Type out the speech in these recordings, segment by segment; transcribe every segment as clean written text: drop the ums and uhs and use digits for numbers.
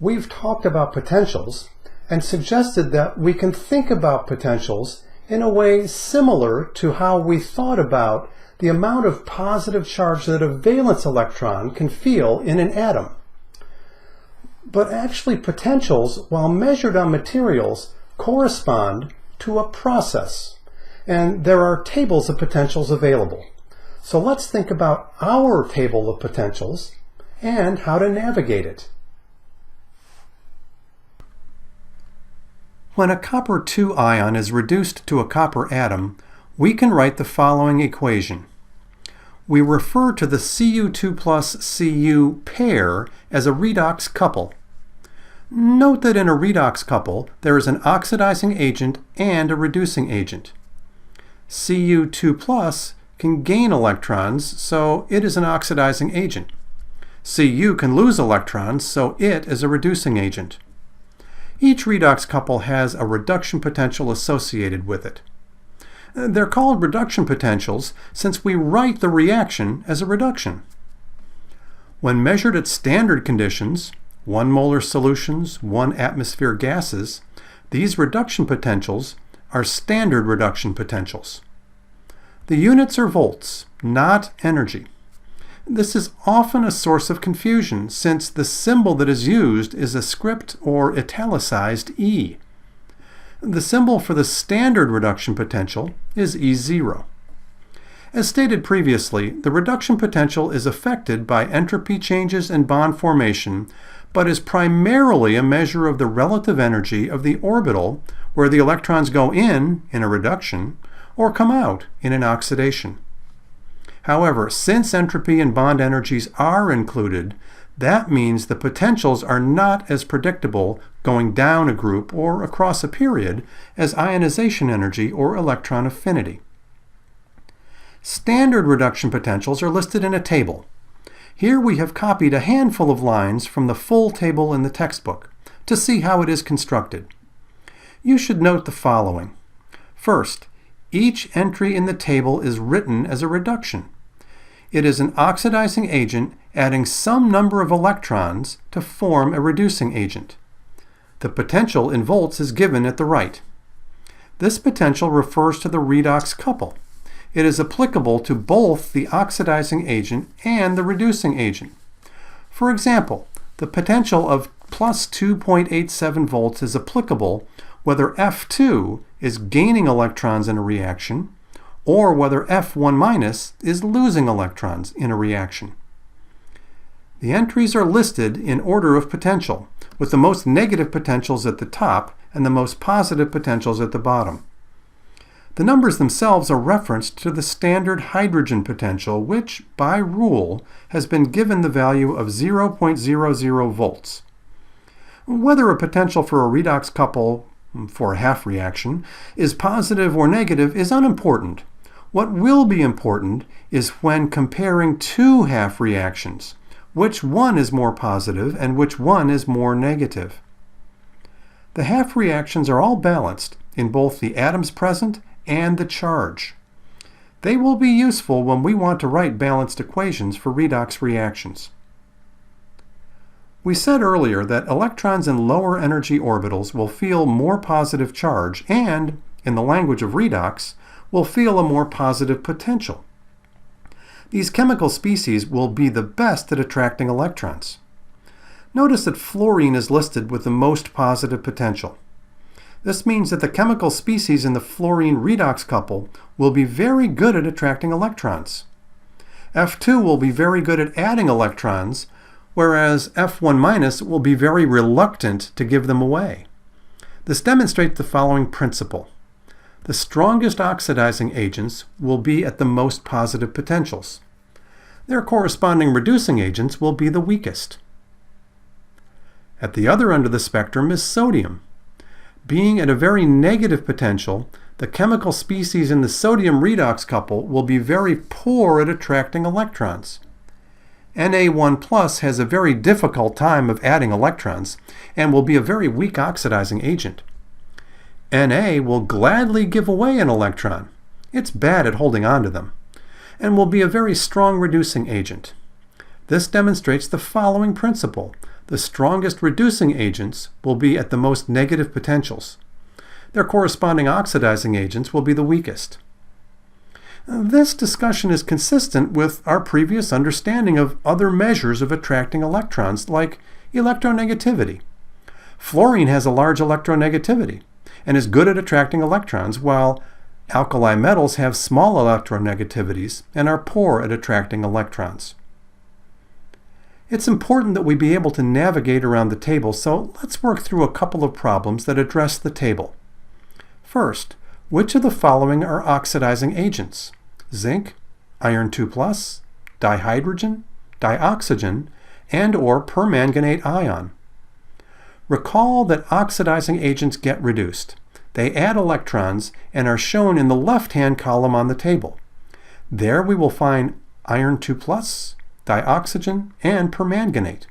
we've talked about potentials and suggested that we can think about potentials in a way similar to how we thought about the amount of positive charge that a valence electron can feel in an atom. But actually, potentials, while measured on materials, correspond to a process, and there are tables of potentials available. So let's think about our table of potentials and how to navigate it. When a copper 2 ion is reduced to a copper atom, we can write the following equation. We refer to the Cu2 plus Cu pair as a redox couple. Note that in a redox couple, there is an oxidizing agent and a reducing agent. Cu2 plus can gain electrons, so it is an oxidizing agent. Cu can lose electrons, so it is a reducing agent. Each redox couple has a reduction potential associated with it. They're called reduction potentials since we write the reaction as a reduction. When measured at standard conditions, 1 molar solutions, 1 atmosphere gases, these reduction potentials are standard reduction potentials. The units are volts, not energy. This is often a source of confusion since the symbol that is used is a script or italicized E. The symbol for the standard reduction potential is E0. As stated previously, the reduction potential is affected by entropy changes and bond formation, but is primarily a measure of the relative energy of the orbital where the electrons go in a reduction, or come out in an oxidation. However, since entropy and bond energies are included, that means the potentials are not as predictable going down a group or across a period as ionization energy or electron affinity. Standard reduction potentials are listed in a table. Here we have copied a handful of lines from the full table in the textbook to see how it is constructed. You should note the following. First, each entry in the table is written as a reduction. It is an oxidizing agent adding some number of electrons to form a reducing agent. The potential in volts is given at the right. This potential refers to the redox couple. It is applicable to both the oxidizing agent and the reducing agent. For example, the potential of plus 2.87 volts is applicable whether F2 is gaining electrons in a reaction or whether F1- is losing electrons in a reaction. The entries are listed in order of potential, with the most negative potentials at the top and the most positive potentials at the bottom. The numbers themselves are referenced to the standard hydrogen potential, which, by rule, has been given the value of 0.00 volts. Whether a potential for a redox couple for a half reaction is positive or negative is unimportant. What will be important is when comparing two half reactions, which one is more positive and which one is more negative. The half reactions are all balanced in both the atoms present and the charge. They will be useful when we want to write balanced equations for redox reactions. We said earlier that electrons in lower energy orbitals will feel more positive charge and, in the language of redox, will feel a more positive potential. These chemical species will be the best at attracting electrons. Notice that fluorine is listed with the most positive potential. This means that the chemical species in the fluorine redox couple will be very good at attracting electrons. F2 will be very good at adding electrons, whereas F1- will be very reluctant to give them away. This demonstrates the following principle. The strongest oxidizing agents will be at the most positive potentials. Their corresponding reducing agents will be the weakest. At the other end of the spectrum is sodium. Being at a very negative potential, the chemical species in the sodium redox couple will be very poor at attracting electrons. Na1+ has a very difficult time of adding electrons and will be a very weak oxidizing agent. Na will gladly give away an electron. It's bad at holding on to them, and will be a very strong reducing agent. This demonstrates the following principle. the strongest reducing agents will be at the most negative potentials. Their corresponding oxidizing agents will be the weakest. This discussion is consistent with our previous understanding of other measures of attracting electrons, like electronegativity. Fluorine has a large electronegativity and is good at attracting electrons, while alkali metals have small electronegativities and are poor at attracting electrons. It's important that we be able to navigate around the table, so let's work through a couple of problems that address the table. First, which of the following are oxidizing agents? Zinc, iron 2+, dihydrogen, dioxygen, and/or permanganate ion. Recall that oxidizing agents get reduced. They add electrons and are shown in the left-hand column on the table. There we will find iron 2+, dioxygen, and permanganate.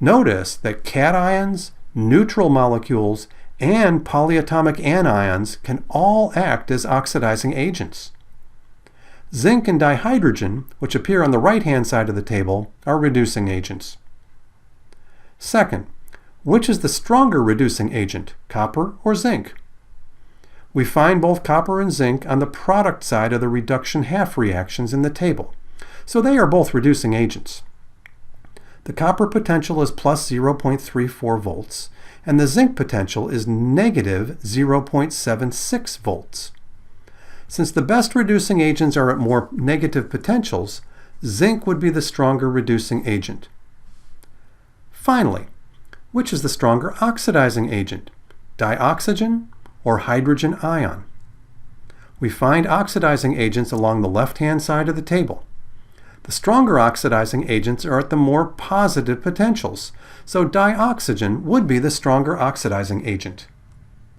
Notice that cations, neutral molecules, and polyatomic anions can all act as oxidizing agents. Zinc and dihydrogen, which appear on the right-hand side of the table, are reducing agents. Second, which is the stronger reducing agent, copper or zinc? We find both copper and zinc on the product side of the reduction half reactions in the table, so they are both reducing agents. The copper potential is plus 0.34 volts, and the zinc potential is negative 0.76 volts. Since the best reducing agents are at more negative potentials, zinc would be the stronger reducing agent. Finally, which is the stronger oxidizing agent, dioxygen or hydrogen ion? We find oxidizing agents along the left-hand side of the table. The stronger oxidizing agents are at the more positive potentials, so dioxygen would be the stronger oxidizing agent.